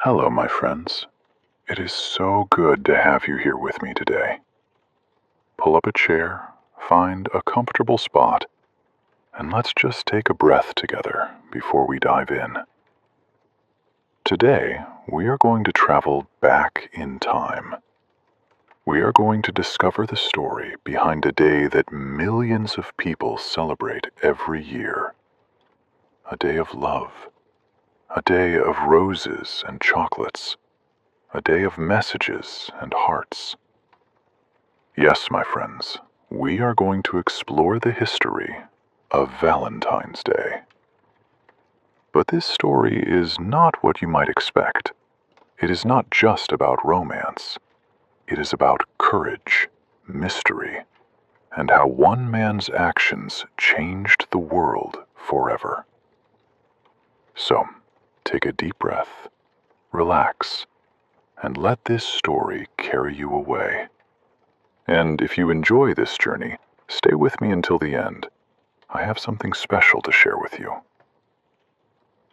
Hello, my friends. It is so good to have you here with me today. Pull up a chair, find a comfortable spot, and let's just take a breath together before we dive in. Today, we are going to travel back in time. We are going to discover the story behind a day that millions of people celebrate every year. A day of love. A day of roses and chocolates. A day of messages and hearts. Yes, my friends, we are going to explore the history of Valentine's Day. But this story is not what you might expect. It is not just about romance. It is about courage, mystery, and how one man's actions changed the world forever. So, take a deep breath, relax, and let this story carry you away. And if you enjoy this journey, stay with me until the end. I have something special to share with you.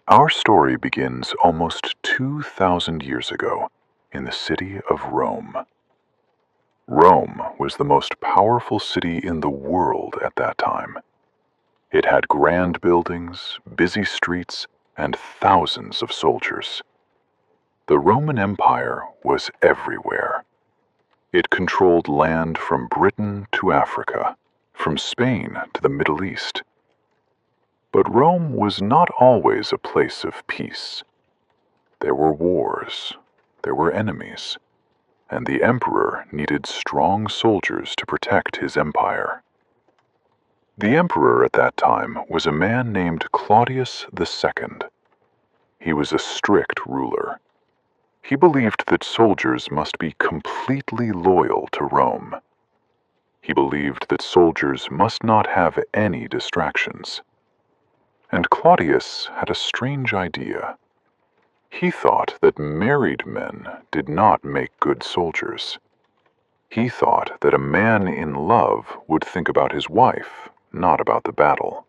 Our story begins almost 2,000 years ago in the city of Rome. Rome was the most powerful city in the world at that time. It had grand buildings, busy streets, and thousands of soldiers. The Roman Empire was everywhere. It controlled land from Britain to Africa, from Spain to the Middle East. But Rome was not always a place of peace. There were wars, there were enemies, and the emperor needed strong soldiers to protect his empire. The emperor at that time was a man named Claudius II. He was a strict ruler. He believed that soldiers must be completely loyal to Rome. He believed that soldiers must not have any distractions. And Claudius had a strange idea. He thought that married men did not make good soldiers. He thought that a man in love would think about his wife, not about the battle.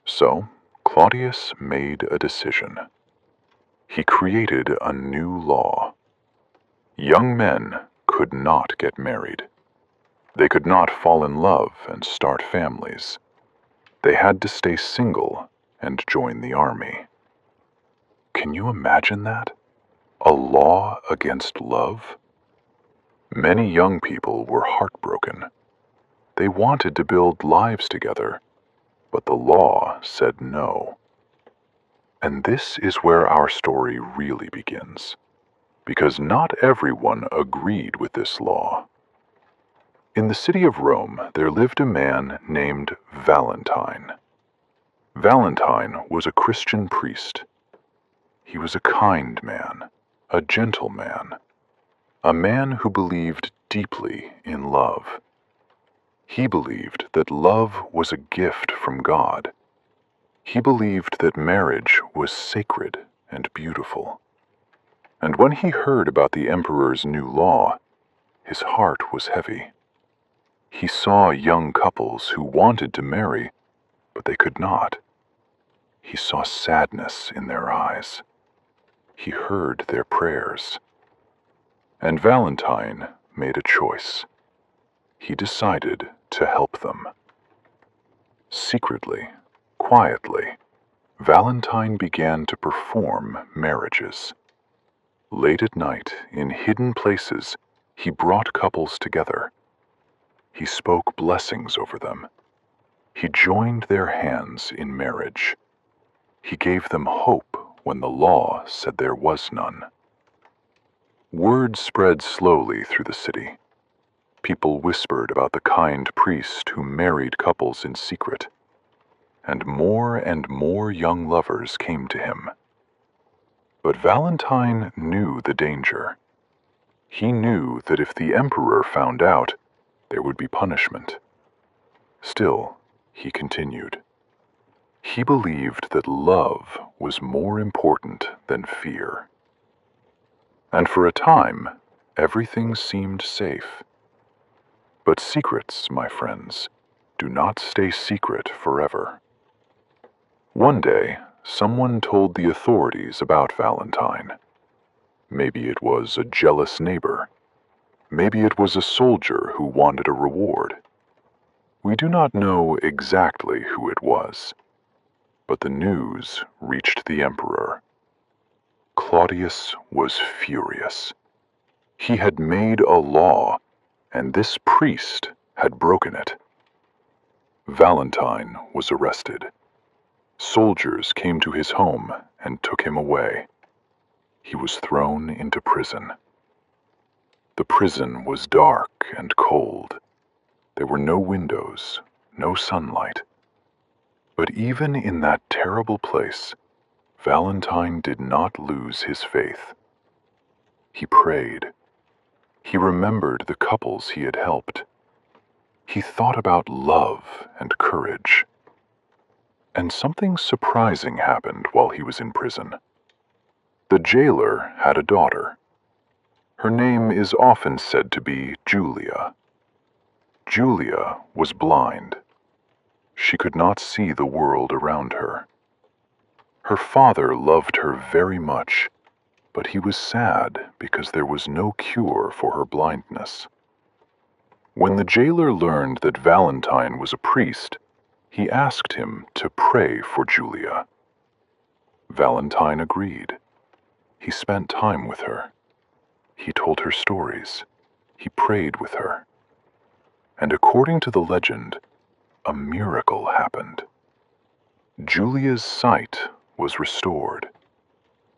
So, Claudius made a decision. He created a new law. Young men could not get married. They could not fall in love and start families. They had to stay single and join the army. Can you imagine that? A law against love? Many young people were heartbroken. They wanted to build lives together, but the law said no. And this is where our story really begins, because not everyone agreed with this law. In the city of Rome, there lived a man named Valentine. Valentine was a Christian priest. He was a kind man, a gentle man, a man who believed deeply in love. He believed that love was a gift from God. He believed that marriage was sacred and beautiful. And when he heard about the emperor's new law, his heart was heavy. He saw young couples who wanted to marry, but they could not. He saw sadness in their eyes. He heard their prayers. And Valentine made a choice. He decided to help them. Secretly, quietly, Valentine began to perform marriages. Late at night, in hidden places, he brought couples together. He spoke blessings over them. He joined their hands in marriage. He gave them hope when the law said there was none. Word spread slowly through the city. People whispered about the kind priest who married couples in secret. And more young lovers came to him. But Valentine knew the danger. He knew that if the emperor found out, there would be punishment. Still, he continued. He believed that love was more important than fear. And for a time, everything seemed safe. But secrets, my friends, do not stay secret forever. One day, someone told the authorities about Valentine. Maybe it was a jealous neighbor. Maybe it was a soldier who wanted a reward. We do not know exactly who it was, but the news reached the emperor. Claudius was furious. He had made a law, and this priest had broken it. Valentine was arrested. Soldiers came to his home and took him away. He was thrown into prison. The prison was dark and cold. There were no windows, no sunlight. But even in that terrible place, Valentine did not lose his faith. He prayed. He remembered the couples he had helped. He thought about love and courage. And something surprising happened while he was in prison. The jailer had a daughter. Her name is often said to be Julia. Julia was blind. She could not see the world around her. Her father loved her very much, but he was sad because there was no cure for her blindness. When the jailer learned that Valentine was a priest, he asked him to pray for Julia. Valentine agreed. He spent time with her. He told her stories. He prayed with her. And according to the legend, a miracle happened. Julia's sight was restored.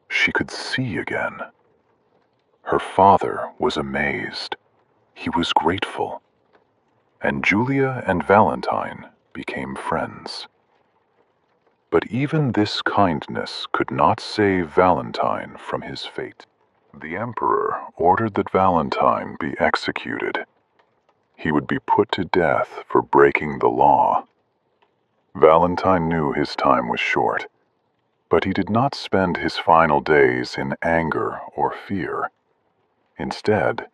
She could see again. Her father was amazed. He was grateful. And Julia and Valentine became friends. But even this kindness could not save Valentine from his fate. The emperor ordered that Valentine be executed. He would be put to death for breaking the law. Valentine knew his time was short, but he did not spend his final days in anger or fear. Instead,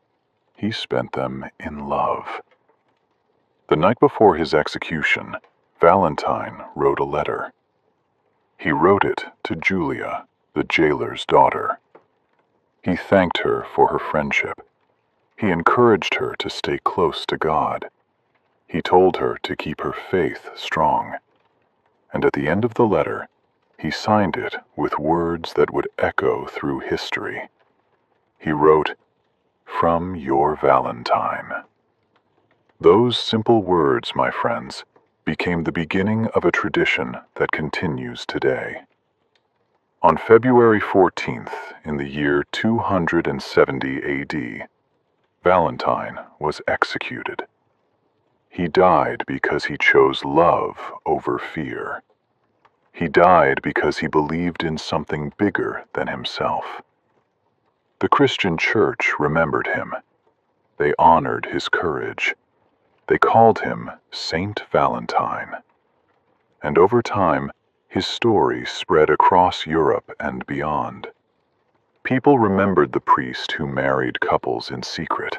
he spent them in love. The night before his execution, Valentine wrote a letter. He wrote it to Julia, the jailer's daughter. He thanked her for her friendship. He encouraged her to stay close to God. He told her to keep her faith strong. And at the end of the letter, he signed it with words that would echo through history. He wrote, "From your Valentine." Those simple words, my friends, became the beginning of a tradition that continues today. On February 14th, in the year 270 AD, Valentine was executed. He died because he chose love over fear. He died because he believed in something bigger than himself. The Christian Church remembered him. They honored his courage. They called him Saint Valentine. And over time, his story spread across Europe and beyond. People remembered the priest who married couples in secret.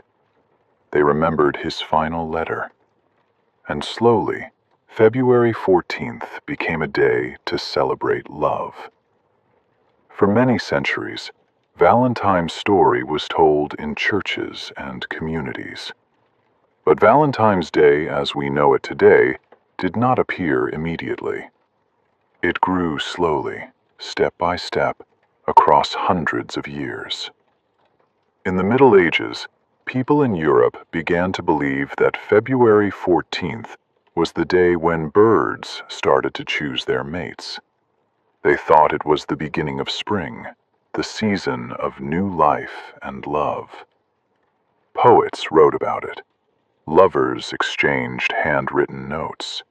They remembered his final letter. And slowly, February 14th became a day to celebrate love. For many centuries, Valentine's story was told in churches and communities. But Valentine's Day, as we know it today, did not appear immediately. It grew slowly, step by step, across hundreds of years. In the Middle Ages, people in Europe began to believe that February 14th was the day when birds started to choose their mates. They thought it was the beginning of spring, the season of new life and love. Poets wrote about it. Lovers exchanged handwritten notes.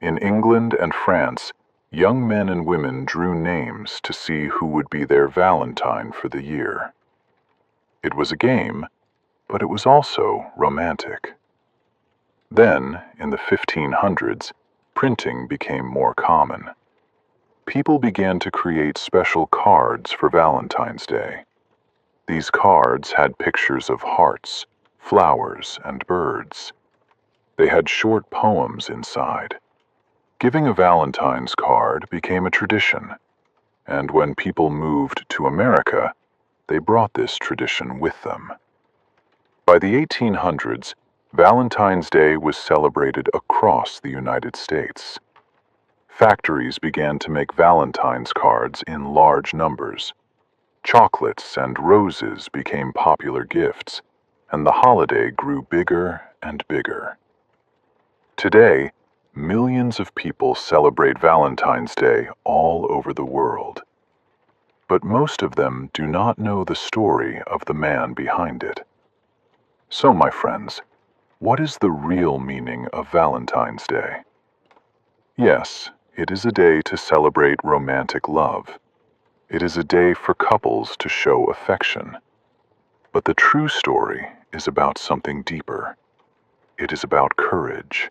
In England and France, young men and women drew names to see who would be their Valentine for the year. It was a game, but it was also romantic. Then, in the 1500s, printing became more common. People began to create special cards for Valentine's Day. These cards had pictures of hearts, flowers, and birds. They had short poems inside. Giving a Valentine's card became a tradition, and when people moved to America, they brought this tradition with them. By the 1800s, Valentine's Day was celebrated across the United States. Factories began to make Valentine's cards in large numbers. Chocolates and roses became popular gifts, and the holiday grew bigger and bigger. Today, millions of people celebrate Valentine's Day all over the world. But most of them do not know the story of the man behind it. So, my friends, what is the real meaning of Valentine's Day? Yes, it is a day to celebrate romantic love. It is a day for couples to show affection. But the true story is about something deeper. It is about courage.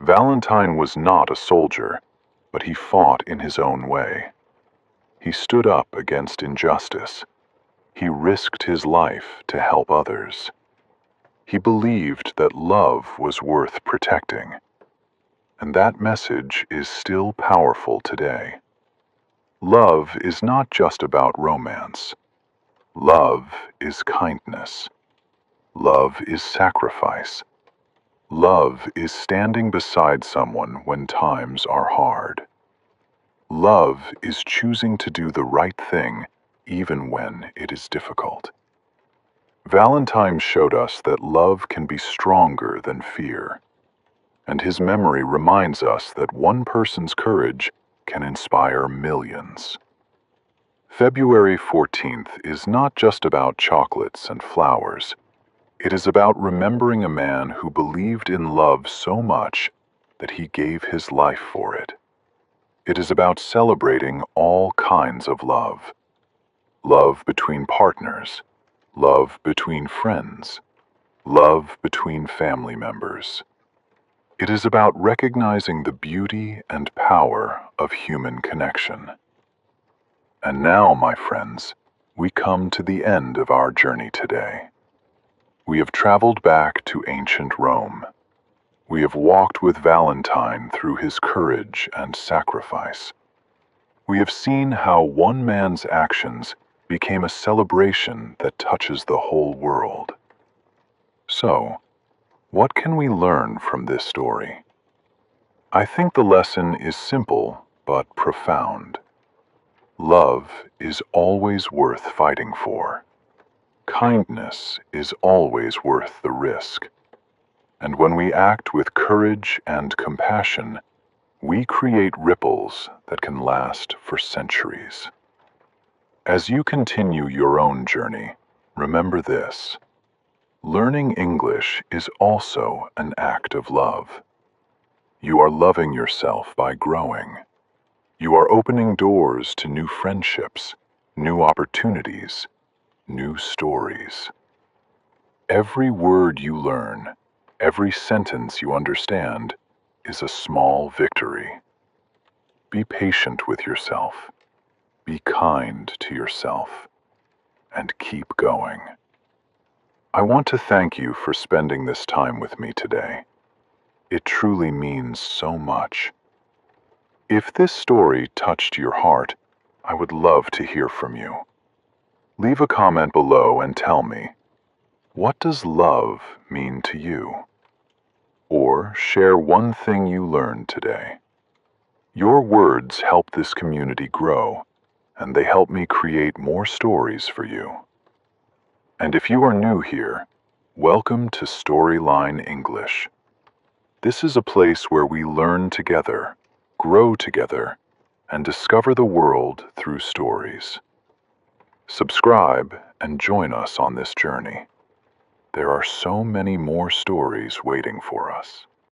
Valentine was not a soldier, but he fought in his own way. He stood up against injustice. He risked his life to help others. He believed that love was worth protecting. And that message is still powerful today. Love is not just about romance. Love is kindness. Love is sacrifice. Love is standing beside someone when times are hard. Love is choosing to do the right thing even when it is difficult. Valentine showed us that love can be stronger than fear, and his memory reminds us that one person's courage can inspire millions. February 14th is not just about chocolates and flowers. It is about remembering a man who believed in love so much that he gave his life for it. It is about celebrating all kinds of love. Love between partners, love between friends, love between family members. It is about recognizing the beauty and power of human connection. And now, my friends, we come to the end of our journey today. We have traveled back to ancient Rome. We have walked with Valentine through his courage and sacrifice. We have seen how one man's actions became a celebration that touches the whole world. So, what can we learn from this story? I think the lesson is simple but profound. Love is always worth fighting for. Kindness is always worth the risk. And when we act with courage and compassion, we create ripples that can last for centuries. As you continue your own journey, remember this: learning English is also an act of love. You are loving yourself by growing. You are opening doors to new friendships, new opportunities, new stories. Every word you learn, every sentence you understand, is a small victory. Be patient with yourself. Be kind to yourself. And keep going. I want to thank you for spending this time with me today. It truly means so much. If this story touched your heart, I would love to hear from you. Leave a comment below and tell me, what does love mean to you? Or share one thing you learned today. Your words help this community grow, and they help me create more stories for you. And if you are new here, welcome to Storyline English. This is a place where we learn together, grow together, and discover the world through stories. Subscribe and join us on this journey. There are so many more stories waiting for us.